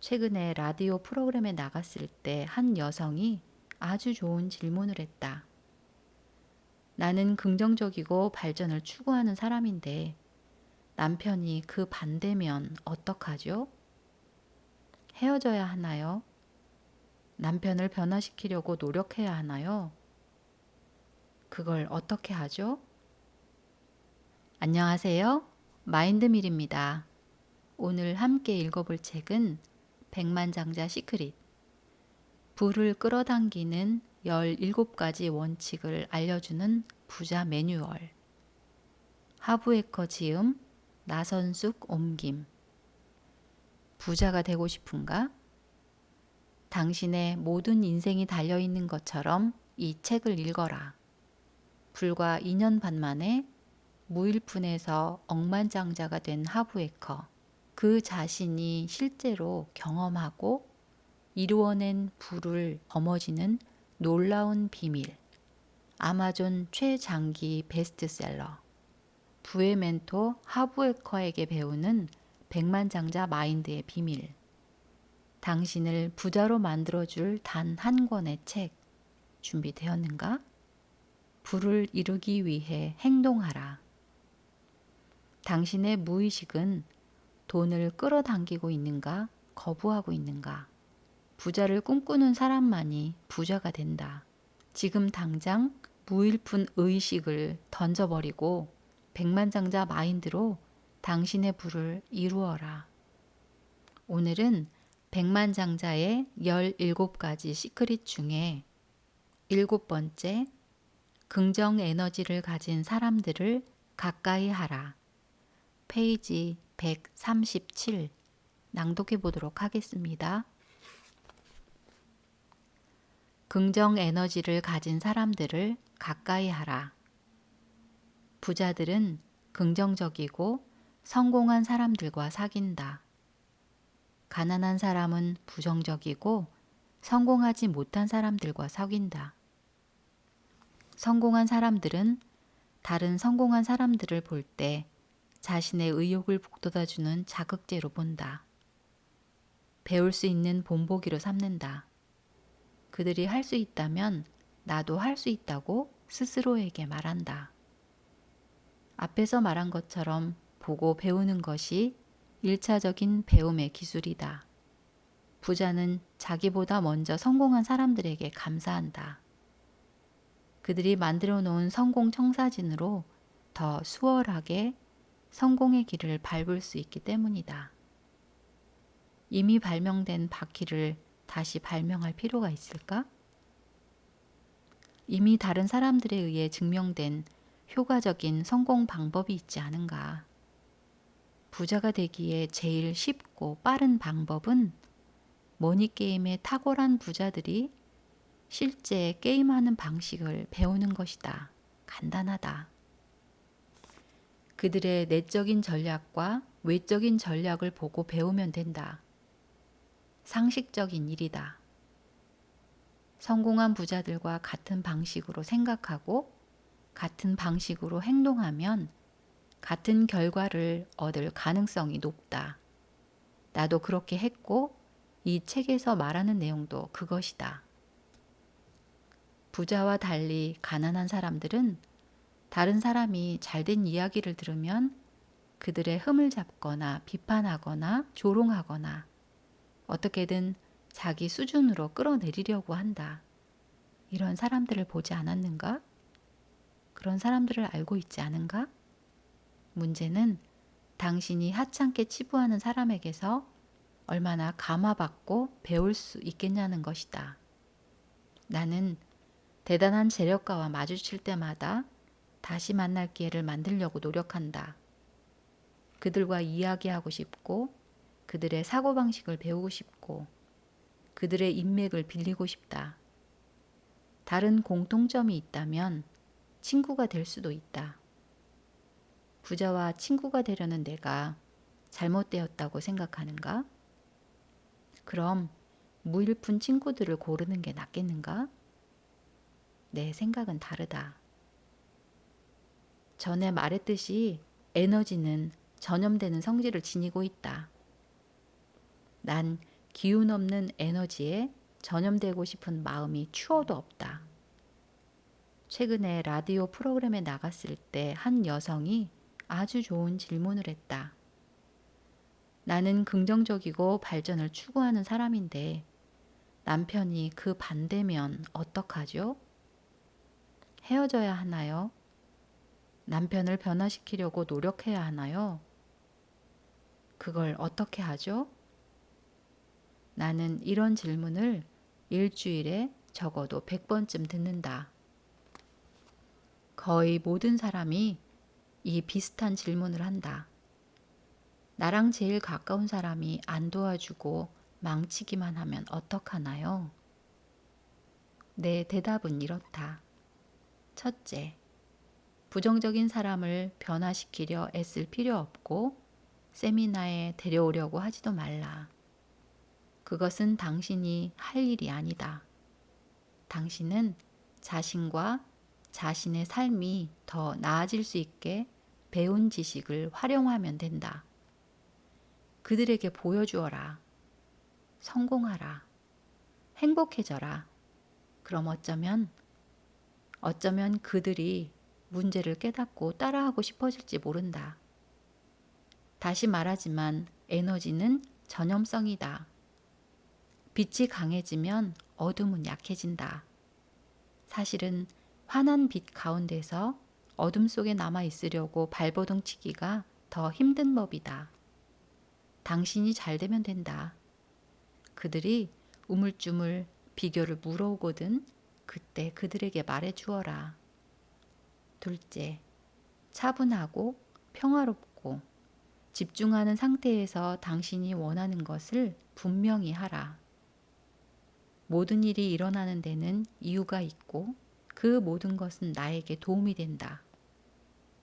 최근에 라디오 프로그램에 나갔을 때 한 여성이 아주 좋은 질문을 했다. 나는 긍정적이고 발전을 추구하는 사람인데 남편이 그 반대면 어떡하죠? 헤어져야 하나요? 남편을 변화시키려고 노력해야 하나요? 그걸 어떻게 하죠? 안녕하세요. 마인드밀입니다. 오늘 함께 읽어볼 책은 백만장자 시크릿. 부를 끌어당기는 17가지 원칙을 알려주는 부자 매뉴얼. 하부에커 지음, 나선숙 옮김. 부자가 되고 싶은가? 당신의 모든 인생이 달려있는 것처럼 이 책을 읽어라. 불과 2년 반 만에 무일푼에서 억만장자가 된 하부에커. 그 자신이 실제로 경험하고 이루어낸 부를 거머쥐는 놀라운 비밀. 아마존 최장기 베스트셀러. 부의 멘토 하부에커에게 배우는 백만장자 마인드의 비밀. 당신을 부자로 만들어줄 단 한 권의 책. 준비되었는가? 부를 이루기 위해 행동하라. 당신의 무의식은 돈을 끌어당기고 있는가? 거부하고 있는가? 부자를 꿈꾸는 사람만이 부자가 된다. 지금 당장 무일푼 의식을 던져버리고 백만장자 마인드로 당신의 부를 이루어라. 오늘은 백만장자의 17가지 시크릿 중에 7번째, 긍정 에너지를 가진 사람들을 가까이 하라. 페이지 137 낭독해 보도록 하겠습니다. 긍정 에너지를 가진 사람들을 가까이 하라. 부자들은 긍정적이고 성공한 사람들과 사귄다. 가난한 사람은 부정적이고 성공하지 못한 사람들과 사귄다. 성공한 사람들은 다른 성공한 사람들을 볼 때 자신의 의욕을 북돋아주는 자극제로 본다. 배울 수 있는 본보기로 삼는다. 그들이 할 수 있다면 나도 할 수 있다고 스스로에게 말한다. 앞에서 말한 것처럼 보고 배우는 것이 1차적인 배움의 기술이다. 부자는 자기보다 먼저 성공한 사람들에게 감사한다. 그들이 만들어 놓은 성공 청사진으로 더 수월하게 성공의 길을 밟을 수 있기 때문이다. 이미 발명된 바퀴를 다시 발명할 필요가 있을까? 이미 다른 사람들에 의해 증명된 효과적인 성공 방법이 있지 않은가? 부자가 되기에 제일 쉽고 빠른 방법은 머니게임의 탁월한 부자들이 실제 게임하는 방식을 배우는 것이다. 간단하다. 그들의 내적인 전략과 외적인 전략을 보고 배우면 된다. 상식적인 일이다. 성공한 부자들과 같은 방식으로 생각하고 같은 방식으로 행동하면 같은 결과를 얻을 가능성이 높다. 나도 그렇게 했고 이 책에서 말하는 내용도 그것이다. 부자와 달리 가난한 사람들은 다른 사람이 잘된 이야기를 들으면 그들의 흠을 잡거나 비판하거나 조롱하거나 어떻게든 자기 수준으로 끌어내리려고 한다. 이런 사람들을 보지 않았는가? 그런 사람들을 알고 있지 않은가? 문제는 당신이 하찮게 치부하는 사람에게서 얼마나 감화받고 배울 수 있겠냐는 것이다. 나는 대단한 재력가와 마주칠 때마다 다시 만날 기회를 만들려고 노력한다. 그들과 이야기하고 싶고 그들의 사고방식을 배우고 싶고 그들의 인맥을 빌리고 싶다. 다른 공통점이 있다면 친구가 될 수도 있다. 부자와 친구가 되려는 내가 잘못되었다고 생각하는가? 그럼 무일푼 친구들을 고르는 게 낫겠는가? 내 생각은 다르다. 전에 말했듯이 에너지는 전염되는 성질을 지니고 있다. 난 기운 없는 에너지에 전염되고 싶은 마음이 추워도 없다. 최근에 라디오 프로그램에 나갔을 때 한 여성이 아주 좋은 질문을 했다. 나는 긍정적이고 발전을 추구하는 사람인데 남편이 그 반대면 어떡하죠? 헤어져야 하나요? 남편을 변화시키려고 노력해야 하나요? 그걸 어떻게 하죠? 나는 이런 질문을 일주일에 적어도 100번쯤 듣는다. 거의 모든 사람이 이 비슷한 질문을 한다. 나랑 제일 가까운 사람이 안 도와주고 망치기만 하면 어떡하나요? 내 대답은 이렇다. 첫째, 부정적인 사람을 변화시키려 애쓸 필요 없고 세미나에 데려오려고 하지도 말라. 그것은 당신이 할 일이 아니다. 당신은 자신과 자신의 삶이 더 나아질 수 있게 배운 지식을 활용하면 된다. 그들에게 보여주어라. 성공하라. 행복해져라. 그럼 어쩌면 그들이 문제를 깨닫고 따라하고 싶어질지 모른다. 다시 말하지만 에너지는 전염성이다. 빛이 강해지면 어둠은 약해진다. 사실은 환한 빛 가운데서 어둠 속에 남아 있으려고 발버둥 치기가 더 힘든 법이다. 당신이 잘 되면 된다. 그들이 우물쭈물 비교를 물어오거든 그때 그들에게 말해 주어라. 둘째, 차분하고 평화롭고 집중하는 상태에서 당신이 원하는 것을 분명히 하라. 모든 일이 일어나는 데는 이유가 있고 그 모든 것은 나에게 도움이 된다.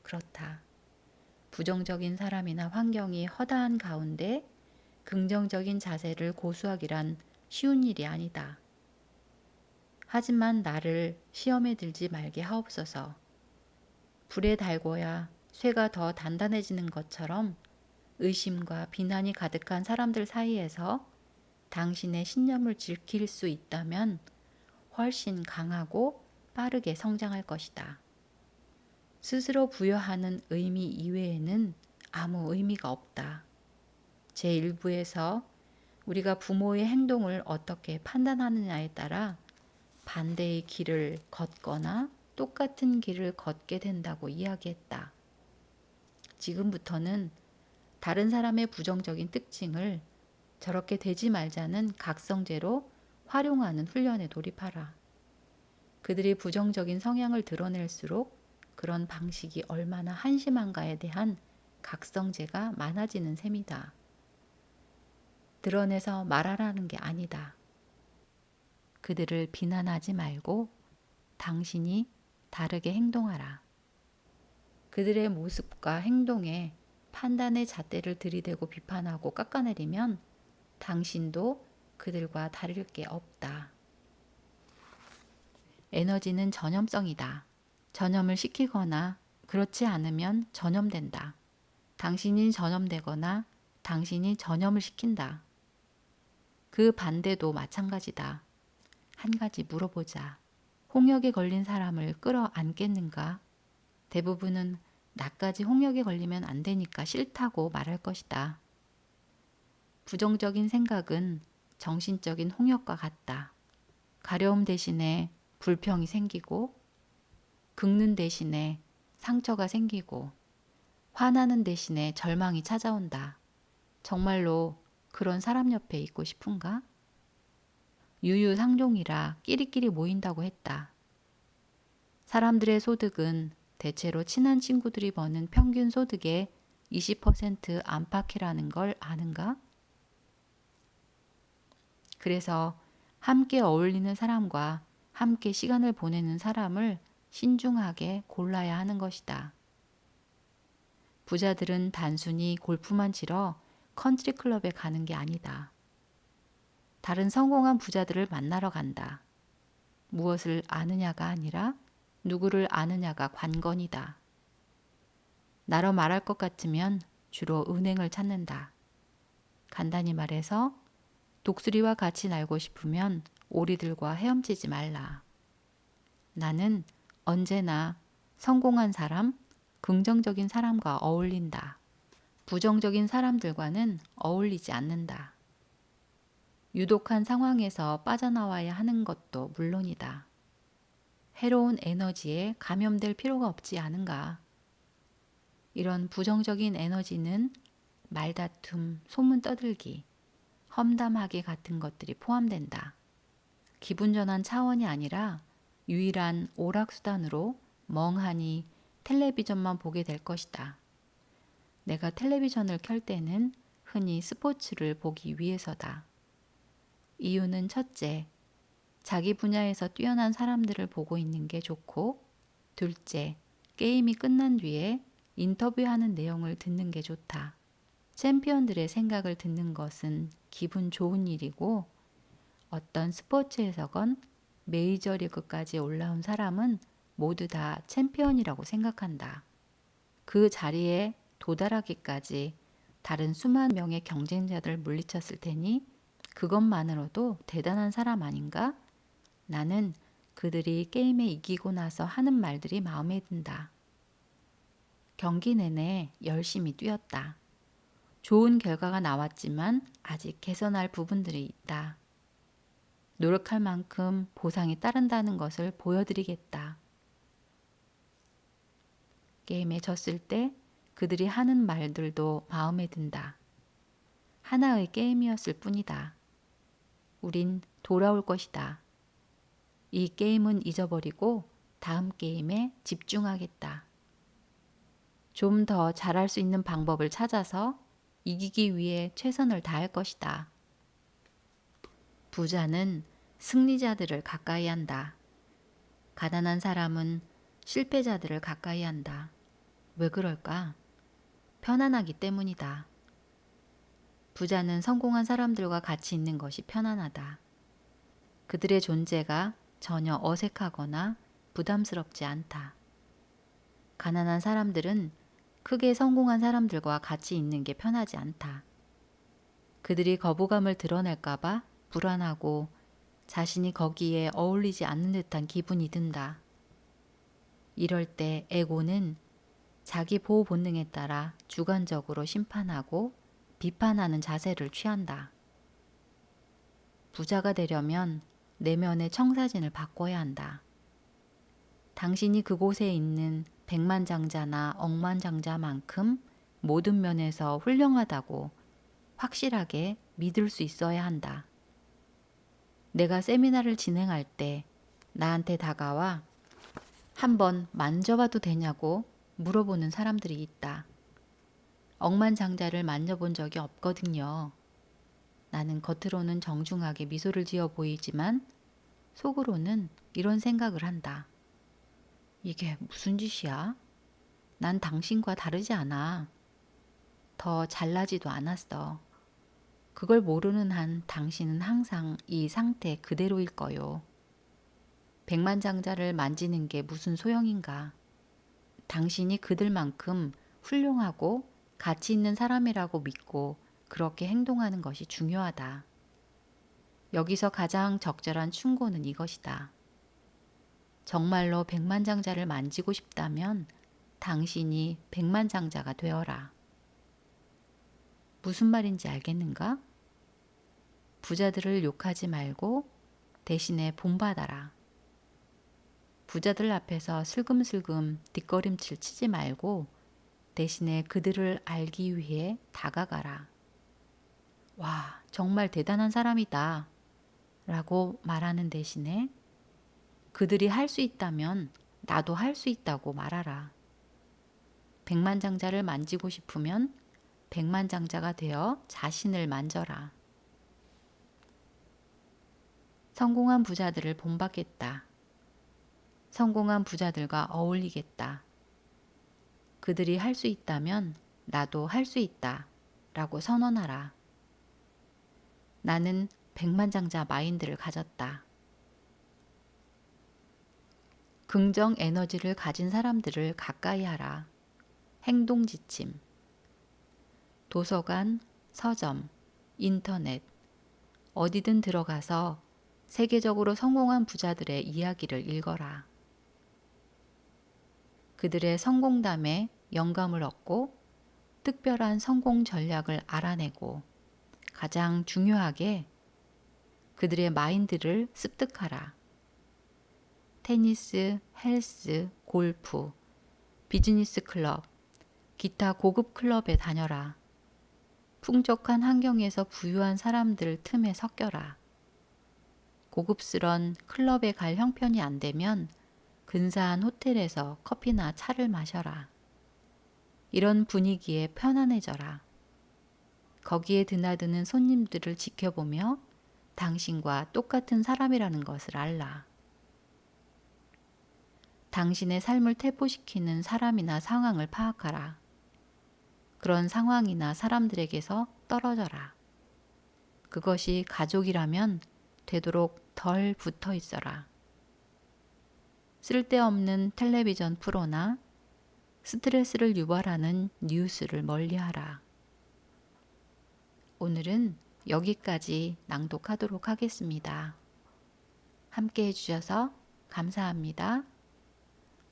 그렇다. 부정적인 사람이나 환경이 허다한 가운데 긍정적인 자세를 고수하기란 쉬운 일이 아니다. 하지만 나를 시험에 들지 말게 하옵소서. 불에 달궈야 쇠가 더 단단해지는 것처럼 의심과 비난이 가득한 사람들 사이에서 당신의 신념을 지킬 수 있다면 훨씬 강하고 빠르게 성장할 것이다. 스스로 부여하는 의미 이외에는 아무 의미가 없다. 제1부에서 우리가 부모의 행동을 어떻게 판단하느냐에 따라 반대의 길을 걷거나 똑같은 길을 걷게 된다고 이야기했다. 지금부터는 다른 사람의 부정적인 특징을 저렇게 되지 말자는 각성제로 활용하는 훈련에 돌입하라. 그들이 부정적인 성향을 드러낼수록 그런 방식이 얼마나 한심한가에 대한 각성제가 많아지는 셈이다. 드러내서 말하라는 게 아니다. 그들을 비난하지 말고 당신이 다르게 행동하라. 그들의 모습과 행동에 판단의 잣대를 들이대고 비판하고 깎아내리면 당신도 그들과 다를 게 없다. 에너지는 전염성이다. 전염을 시키거나 그렇지 않으면 전염된다. 당신이 전염되거나 당신이 전염을 시킨다. 그 반대도 마찬가지다. 한 가지 물어보자. 홍역에 걸린 사람을 끌어안겠는가? 대부분은 나까지 홍역에 걸리면 안 되니까 싫다고 말할 것이다. 부정적인 생각은 정신적인 홍역과 같다. 가려움 대신에 불평이 생기고 긁는 대신에 상처가 생기고 화나는 대신에 절망이 찾아온다. 정말로 그런 사람 옆에 있고 싶은가? 유유상종이라 끼리끼리 모인다고 했다. 사람들의 소득은 대체로 친한 친구들이 버는 평균 소득의 20% 안팎이라는 걸 아는가? 그래서 함께 어울리는 사람과 함께 시간을 보내는 사람을 신중하게 골라야 하는 것이다. 부자들은 단순히 골프만 치러 컨트리 클럽에 가는 게 아니다. 다른 성공한 부자들을 만나러 간다. 무엇을 아느냐가 아니라 누구를 아느냐가 관건이다. 나로 말할 것 같으면 주로 은행을 찾는다. 간단히 말해서 독수리와 같이 날고 싶으면 오리들과 헤엄치지 말라. 나는 언제나 성공한 사람, 긍정적인 사람과 어울린다. 부정적인 사람들과는 어울리지 않는다. 유독한 상황에서 빠져나와야 하는 것도 물론이다. 해로운 에너지에 감염될 필요가 없지 않은가. 이런 부정적인 에너지는 말다툼, 소문 떠들기, 험담하기 같은 것들이 포함된다. 기분 전환 차원이 아니라 유일한 오락수단으로 멍하니 텔레비전만 보게 될 것이다. 내가 텔레비전을 켤 때는 흔히 스포츠를 보기 위해서다. 이유는 첫째, 자기 분야에서 뛰어난 사람들을 보고 있는 게 좋고, 둘째, 게임이 끝난 뒤에 인터뷰하는 내용을 듣는 게 좋다. 챔피언들의 생각을 듣는 것은 기분 좋은 일이고, 어떤 스포츠에서건 메이저리그까지 올라온 사람은 모두 다 챔피언이라고 생각한다. 그 자리에 도달하기까지 다른 수만 명의 경쟁자들을 물리쳤을 테니 그것만으로도 대단한 사람 아닌가? 나는 그들이 게임에 이기고 나서 하는 말들이 마음에 든다. 경기 내내 열심히 뛰었다. 좋은 결과가 나왔지만 아직 개선할 부분들이 있다. 노력할 만큼 보상이 따른다는 것을 보여드리겠다. 게임에 졌을 때 그들이 하는 말들도 마음에 든다. 하나의 게임이었을 뿐이다. 우린 돌아올 것이다. 이 게임은 잊어버리고 다음 게임에 집중하겠다. 좀 더 잘할 수 있는 방법을 찾아서 이기기 위해 최선을 다할 것이다. 부자는 승리자들을 가까이 한다. 가난한 사람은 실패자들을 가까이 한다. 왜 그럴까? 편안하기 때문이다. 부자는 성공한 사람들과 같이 있는 것이 편안하다. 그들의 존재가 전혀 어색하거나 부담스럽지 않다. 가난한 사람들은 크게 성공한 사람들과 같이 있는 게 편하지 않다. 그들이 거부감을 드러낼까봐 불안하고 자신이 거기에 어울리지 않는 듯한 기분이 든다. 이럴 때 에고는 자기 보호 본능에 따라 주관적으로 심판하고 비판하는 자세를 취한다. 부자가 되려면 내면의 청사진을 바꿔야 한다. 당신이 그곳에 있는 백만장자나 억만장자만큼 모든 면에서 훌륭하다고 확실하게 믿을 수 있어야 한다. 내가 세미나를 진행할 때 나한테 다가와 한번 만져봐도 되냐고 물어보는 사람들이 있다. 억만장자를 만져본 적이 없거든요. 나는 겉으로는 정중하게 미소를 지어 보이지만 속으로는 이런 생각을 한다. 이게 무슨 짓이야? 난 당신과 다르지 않아. 더 잘나지도 않았어. 그걸 모르는 한 당신은 항상 이 상태 그대로일 거요. 백만장자를 만지는 게 무슨 소용인가? 당신이 그들만큼 훌륭하고 가치 있는 사람이라고 믿고 그렇게 행동하는 것이 중요하다. 여기서 가장 적절한 충고는 이것이다. 정말로 백만장자를 만지고 싶다면 당신이 백만장자가 되어라. 무슨 말인지 알겠는가? 부자들을 욕하지 말고 대신에 본받아라. 부자들 앞에서 슬금슬금 뒷걸음질 치지 말고 대신에 그들을 알기 위해 다가가라. 와, 정말 대단한 사람이다. 라고 말하는 대신에 그들이 할 수 있다면 나도 할 수 있다고 말하라. 백만장자를 만지고 싶으면 백만장자가 되어 자신을 만져라. 성공한 부자들을 본받겠다. 성공한 부자들과 어울리겠다. 그들이 할 수 있다면 나도 할 수 있다. 라고 선언하라. 나는 백만장자 마인드를 가졌다. 긍정 에너지를 가진 사람들을 가까이 하라. 행동 지침. 도서관, 서점, 인터넷, 어디든 들어가서 세계적으로 성공한 부자들의 이야기를 읽어라. 그들의 성공담에 영감을 얻고 특별한 성공 전략을 알아내고 가장 중요하게 그들의 마인드를 습득하라. 테니스, 헬스, 골프, 비즈니스 클럽, 기타 고급 클럽에 다녀라. 풍족한 환경에서 부유한 사람들 틈에 섞여라. 고급스런 클럽에 갈 형편이 안 되면 근사한 호텔에서 커피나 차를 마셔라. 이런 분위기에 편안해져라. 거기에 드나드는 손님들을 지켜보며 당신과 똑같은 사람이라는 것을 알라. 당신의 삶을 태포시키는 사람이나 상황을 파악하라. 그런 상황이나 사람들에게서 떨어져라. 그것이 가족이라면 되도록 덜 붙어 있어라. 쓸데없는 텔레비전 프로나 스트레스를 유발하는 뉴스를 멀리하라. 오늘은 여기까지 낭독하도록 하겠습니다. 함께 해주셔서 감사합니다.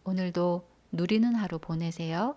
오늘도 누리는 하루 보내세요.